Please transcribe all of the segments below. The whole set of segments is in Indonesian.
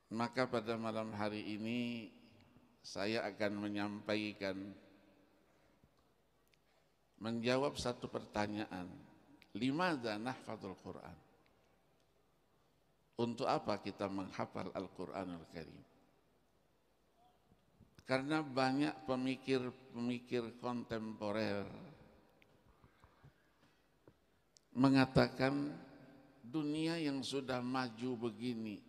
Maka pada malam hari ini saya akan menjawab satu pertanyaan. Limadza nahfadzul Quran? Untuk apa kita menghafal Al-Quranul Karim? Karena banyak pemikir-pemikir kontemporer mengatakan dunia yang sudah maju begini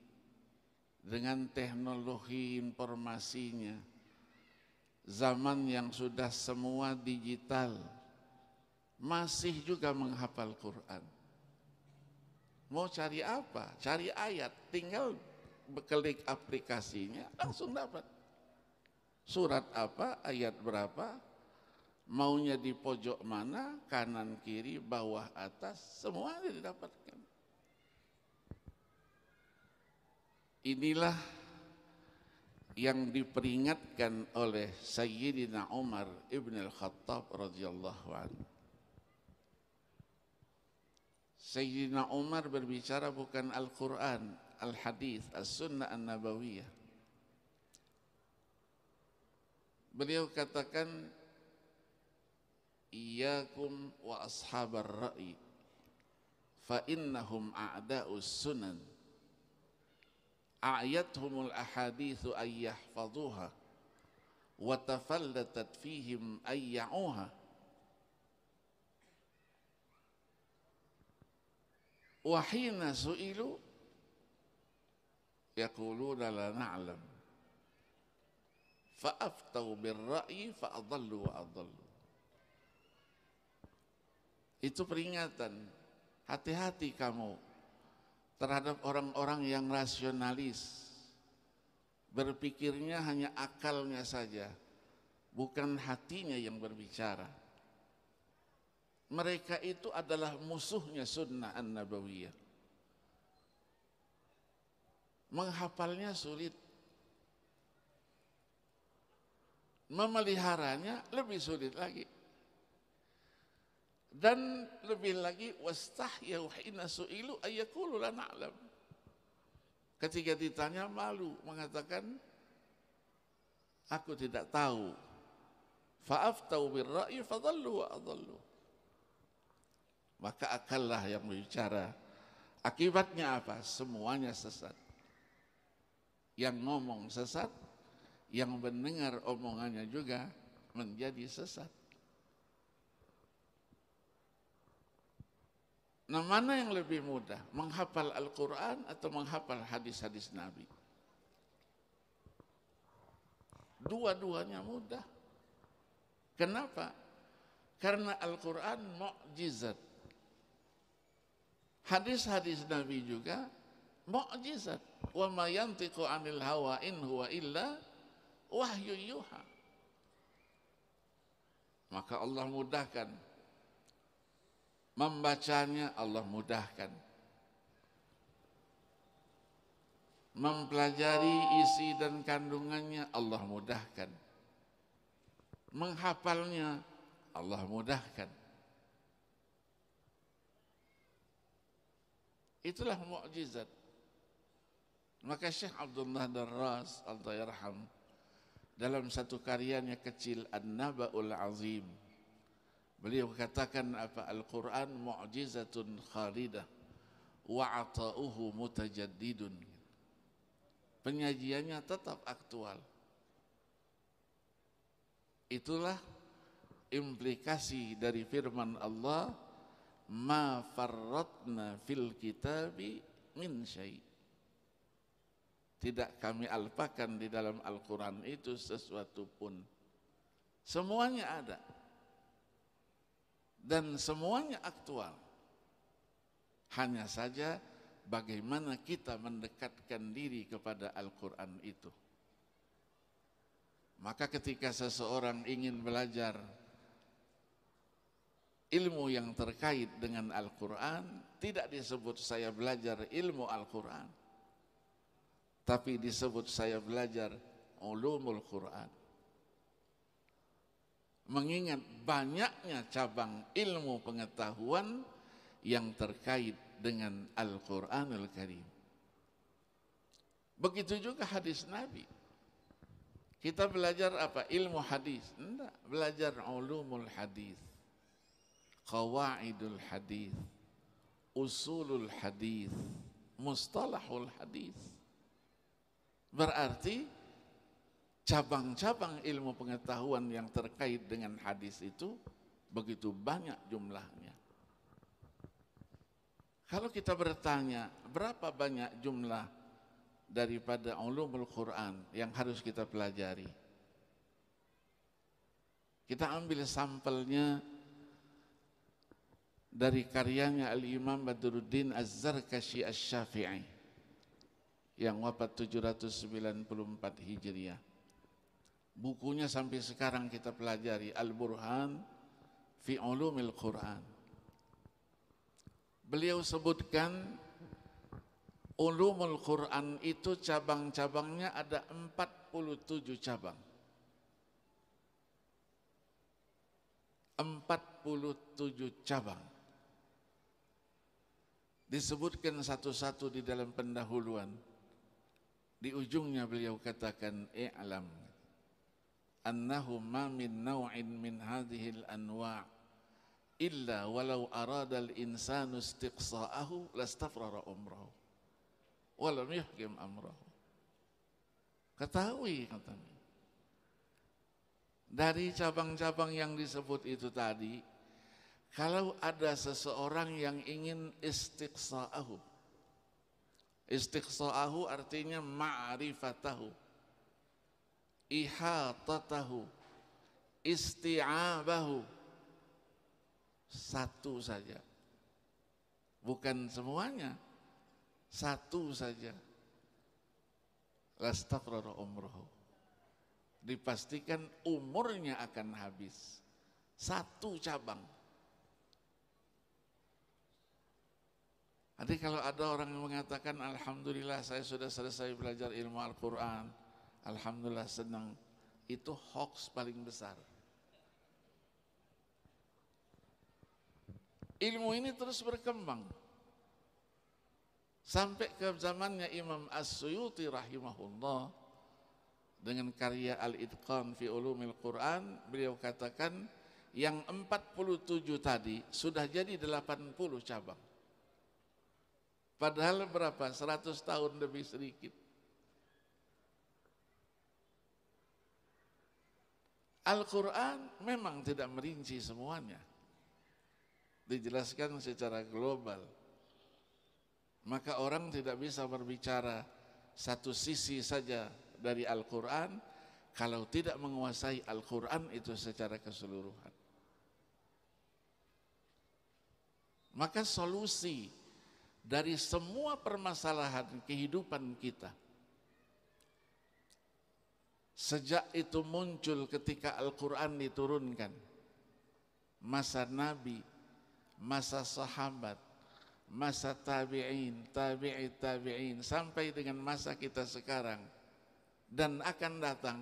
dengan teknologi informasinya, zaman yang sudah semua digital, masih juga menghafal Quran. Mau cari apa? Cari ayat, tinggal klik aplikasinya langsung dapat. Surat apa, ayat berapa, maunya di pojok mana, kanan, kiri, bawah, atas, semuanya didapatkan. Inilah yang diperingatkan oleh Sayyidina Umar ibn al-Khattab radhiyallahu anhu. Sayyidina Umar berbicara bukan Al-Quran, Al-Hadis, As-Sunnah An-Nabawiyah. Beliau katakan, Iyyakum wa ashabar ra'i, fa innahum a'da'us sunan. A'yathumul ahadithu ayyahfaduha, wa tafallatat fihim ayya'uha. Wahina su'ilu yaquluna la na'lam fa'aftau birra'yi fa'adallu wa adallu. Itu peringatan, hati-hati kamu terhadap orang-orang yang rasionalis, berpikirnya hanya akalnya saja, bukan hatinya yang berbicara. Mereka itu adalah musuhnya sunnah an-nabawiyah. Menghafalnya sulit, memeliharanya lebih sulit lagi. Dan lebih lagi, wastahyaw hina su'ilu ayyaqulu la na'lam. Ketika ditanya malu, mengatakan aku tidak tahu. Fa'aftau birra'yi fadallu wa adallu. Maka akallah yang berbicara. Akibatnya apa? Semuanya sesat. Yang ngomong sesat, yang mendengar omongannya juga menjadi sesat. Nah, mana yang lebih mudah? Menghafal Al-Quran atau menghafal hadis-hadis Nabi? Dua-duanya mudah. Kenapa? Karena Al-Quran mukjizat. Hadis-hadis Nabi juga mukjizat. Wa ma yantiqu 'anil hawa in huwa illa wahyu yuha. Maka Allah mudahkan. Membacanya Allah mudahkan. Mempelajari isi dan kandungannya Allah mudahkan. Menghafalnya Allah mudahkan. Itulah mukjizat. Maka Syekh Abdullah Darras Allahyarham dalam satu karyanya kecil An-Naba'ul Azim, beliau katakan apa? Al-Quran mu'jizatun khalidah wa ata'uhu mutajaddidun. Penyajiannya tetap aktual. Itulah implikasi dari firman Allah, ma farratna fil kitabi min syai'. Tidak kami alpakan di dalam Al-Quran itu sesuatu pun. Semuanya ada. Dan semuanya aktual. Hanya saja bagaimana kita mendekatkan diri kepada Al-Quran itu. Maka ketika seseorang ingin belajar ilmu yang terkait dengan Al-Quran, tidak disebut saya belajar ilmu Al-Quran, tapi disebut saya belajar ulumul Quran. Mengingat banyaknya cabang ilmu pengetahuan yang terkait dengan Al-Quranul Karim. Begitu juga hadis Nabi. Kita belajar apa? Ilmu hadis. Enggak, belajar ulumul hadis, qawaidul hadis, usulul hadis, mustalahul hadis. Berarti cabang-cabang ilmu pengetahuan yang terkait dengan hadis itu begitu banyak jumlahnya. Kalau kita bertanya berapa banyak jumlah daripada ulumul Quran yang harus kita pelajari, kita ambil sampelnya dari karyanya Al-Imam Badruddin Az-Zarkashi Asy-Syafi'i yang wafat 794 Hijriah. Bukunya sampai sekarang kita pelajari, Al-Burhan fi Ulumil Quran. Beliau sebutkan ulumul Quran itu cabang-cabangnya ada 47 cabang. 47 cabang. Disebutkan satu-satu di dalam pendahuluan. Di ujungnya beliau katakan, i'lam annahu ma min naw'in min hadhil anwa' illa walau arada al-insanu istiqsa'ahu lastafrara umrahu walam yuhkim amrahu. Ketahui katanya, dari cabang-cabang yang disebut itu tadi, kalau ada seseorang yang ingin istiqsa'ahu, istiqsa'ahu artinya ma'rifatahu, ihatatahu, isti'abahu, satu saja, bukan semuanya, satu saja, lastafrara umrohu, dipastikan umurnya akan habis. Satu cabang. Jadi kalau ada orang yang mengatakan alhamdulillah saya sudah selesai belajar ilmu Al-Quran, alhamdulillah senang, itu hoax paling besar. Ilmu ini terus berkembang sampai ke zamannya Imam As-Suyuti rahimahullah dengan karya Al-Itqan fi Ulumil Quran. Beliau katakan yang 47 tadi sudah jadi 80 cabang. Padahal berapa? 100 tahun lebih sedikit. Al-Quran memang tidak merinci semuanya, dijelaskan secara global. Maka orang tidak bisa berbicara satu sisi saja dari Al-Quran kalau tidak menguasai Al-Quran itu secara keseluruhan. Maka solusi dari semua permasalahan kehidupan kita sejak itu muncul ketika Al-Quran diturunkan, masa Nabi, masa sahabat, masa tabi'in, tabi'in, sampai dengan masa kita sekarang dan akan datang,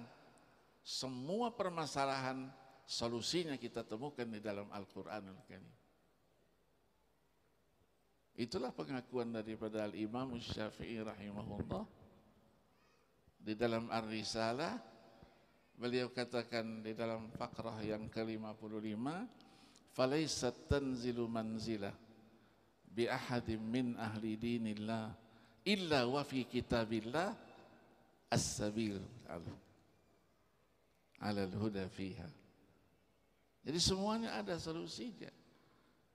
semua permasalahan solusinya kita temukan di dalam Al-Quranul Karim. Itulah pengakuan daripada Al-Imam Syafi'i rahimahullah di dalam Ar-Risalah. Beliau katakan di dalam fakrah yang ke-55, falaisat tanzilu manzilah bi ahadim min ahli dinillah illa wa fi kitabillah as-sabil ala al-huda fiha. Jadi semuanya ada solusinya.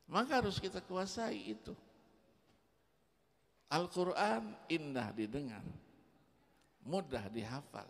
Maka harus kita kuasai itu. Al-Quran indah didengar, mudah dihafal.